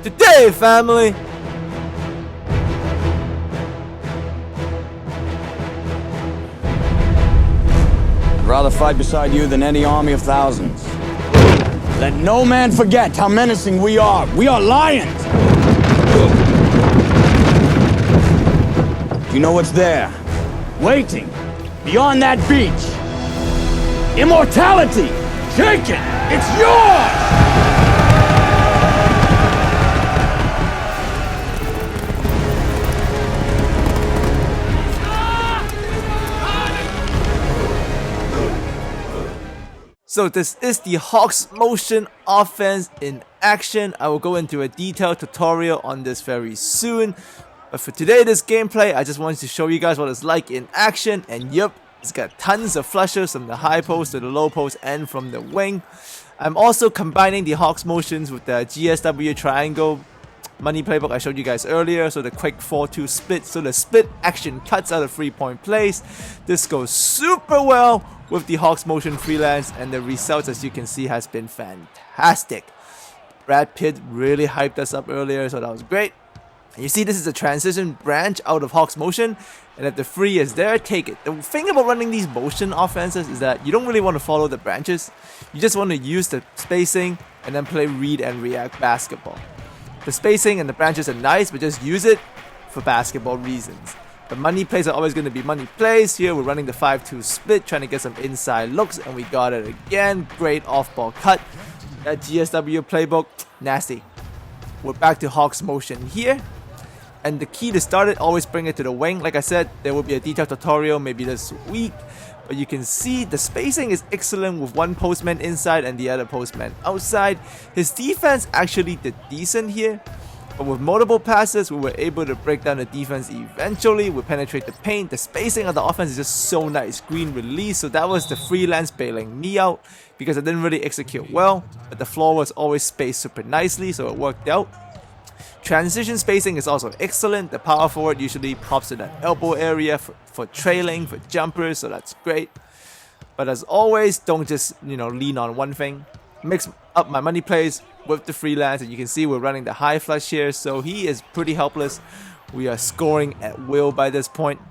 today, family. I'd rather fight beside you than any army of thousands. Let no man forget how menacing we are. We are lions! You know what's there? Waiting, beyond that beach. Immortality! Take it! It's yours! So this is the Hawks motion offense in action. I will go into a detailed tutorial on this very soon. But for today, this gameplay, I just wanted to show you guys what it's like in action. And yep, it's got tons of flushes from the high post to the low post and from the wing. I'm also combining the Hawks motions with the GSW triangle money playbook I showed you guys earlier. So the quick 4-2 split. So the split action cuts out of 3-point plays. This goes super well with the Hawks motion freelance, and the results, as you can see, has been fantastic. Brad Pitt really hyped us up earlier, so that was great. And you see, this is a transition branch out of Hawks motion, and if the free is there, take it. The thing about running these motion offenses is that you don't really want to follow the branches. You just want to use the spacing and then play read and react basketball. The spacing and the branches are nice, but just use it for basketball reasons. The money plays are always going to be money plays. Here we're running the 5-2 split, trying to get some inside looks, and we got it again. Great off-ball cut. That GSW playbook, nasty. We're back to Hawks motion here. And the key to start it, always bring it to the wing. Like I said, there will be a detailed tutorial maybe this week. But you can see the spacing is excellent with one postman inside and the other postman outside. His defense actually did decent here. But with multiple passes, we were able to break down the defense eventually. We penetrate the paint. The spacing of the offense is just so nice. Screen release. So that was the freelance bailing me out because I didn't really execute well. But the floor was always spaced super nicely, so it worked out. Transition spacing is also excellent. The power forward usually pops in that elbow area for trailing, for jumpers, so that's great. But as always, don't just lean on one thing. Mix up my money plays with the freelance, and you can see we're running the high flush here, so he is pretty helpless. We are scoring at will by this point.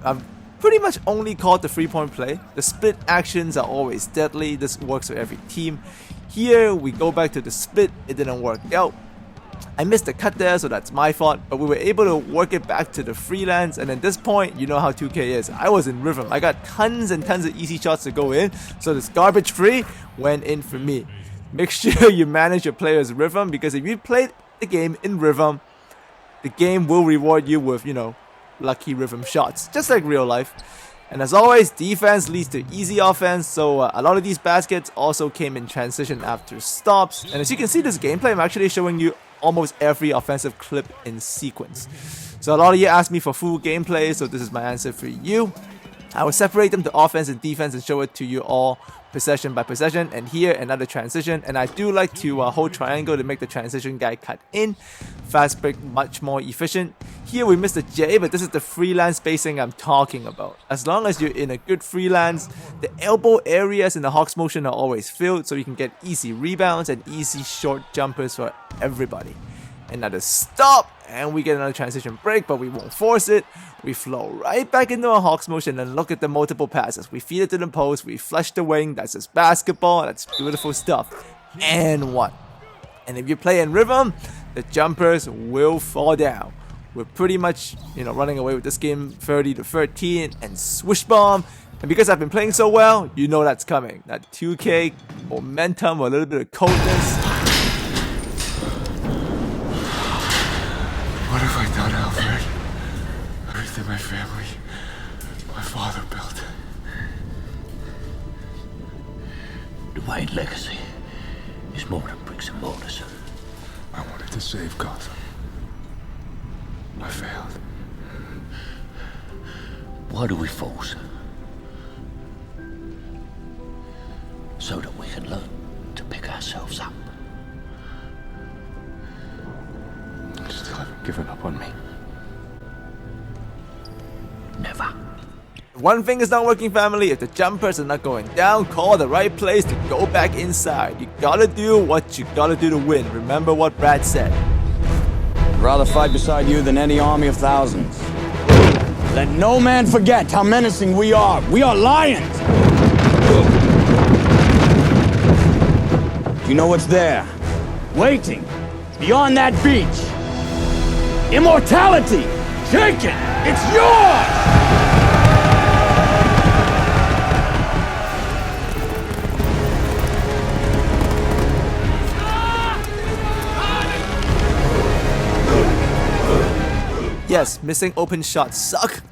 I've pretty much only called the 3-point play. The split actions are always deadly. This works for every team. Here we go back to the split. It didn't work out. I missed the cut there, so that's my fault, but we were able to work it back to the freelance, and at this point, you know how 2K is. I was in rhythm. I got tons and tons of easy shots to go in, so this garbage free went in for me. Make sure you manage your player's rhythm, because if you play the game in rhythm, the game will reward you with, lucky rhythm shots, just like real life. And as always, defense leads to easy offense, so a lot of these baskets also came in transition after stops. And as you can see, this gameplay, I'm actually showing you almost every offensive clip in sequence. So a lot of you asked me for full gameplay, so this is my answer for you. I will separate them to offense and defense and show it to you all possession by possession. And here another transition, and I do like to hold triangle to make the transition guy cut in. Fast break, much more efficient. Here we missed the J, but this is the freelance spacing I'm talking about. As long as you're in a good freelance, the elbow areas in the Hawks motion are always filled, so you can get easy rebounds and easy short jumpers for everybody. Another stop, and we get another transition break, but we won't force it. We flow right back into a Hawks motion and look at the multiple passes. We feed it to the post, we flush the wing. That's just basketball. That's beautiful stuff. And one. And if you play in rhythm, the jumpers will fall down. We're pretty much, running away with this game 30-13 and swish bomb. And because I've been playing so well, you know that's coming. That 2K momentum or a little bit of coldness. What have I done, Alfred? Everything my family, my father built. The Wayne legacy is more than bricks and mortars. I wanted to save Gotham. I failed. Why do we force? So that we can learn to pick ourselves up. You still haven't given up on me. Never. One thing is not working, family. If the jumpers are not going down, call the right place to go back inside. You gotta do what you gotta do to win. Remember what Brad said. rather fight beside you than any army of thousands. Let no man forget how menacing we are. We are lions! You know what's there? Waiting. Beyond that beach. Immortality! Take it! It's yours! Yes, missing open shots suck,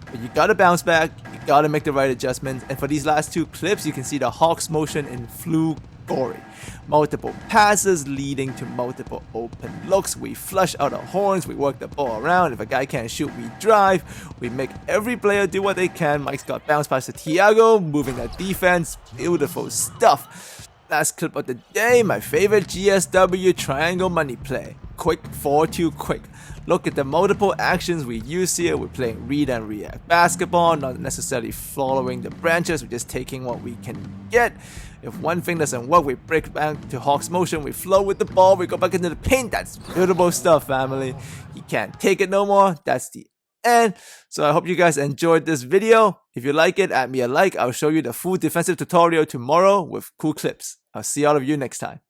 but you gotta bounce back, you gotta make the right adjustments, and for these last two clips, you can see the Hawks motion in flu gory. Multiple passes leading to multiple open looks. We flush out our horns, we work the ball around. If a guy can't shoot, we drive. We make every player do what they can. Mike's got bounce pass to Thiago, moving that defense. Beautiful stuff. Last clip of the day, my favorite GSW triangle money play. Quick, 4-2 quick. Look at the multiple actions we use here. We're playing read and react basketball, not necessarily following the branches, we're just taking what we can get. If one thing doesn't work, we break back to Hawks motion, we flow with the ball, we go back into the paint. That's beautiful stuff, family. You can't take it no more. That's the end. So I hope you guys enjoyed this video. If you like it, add me a like. I'll show you the full defensive tutorial tomorrow with cool clips. I'll see all of you next time.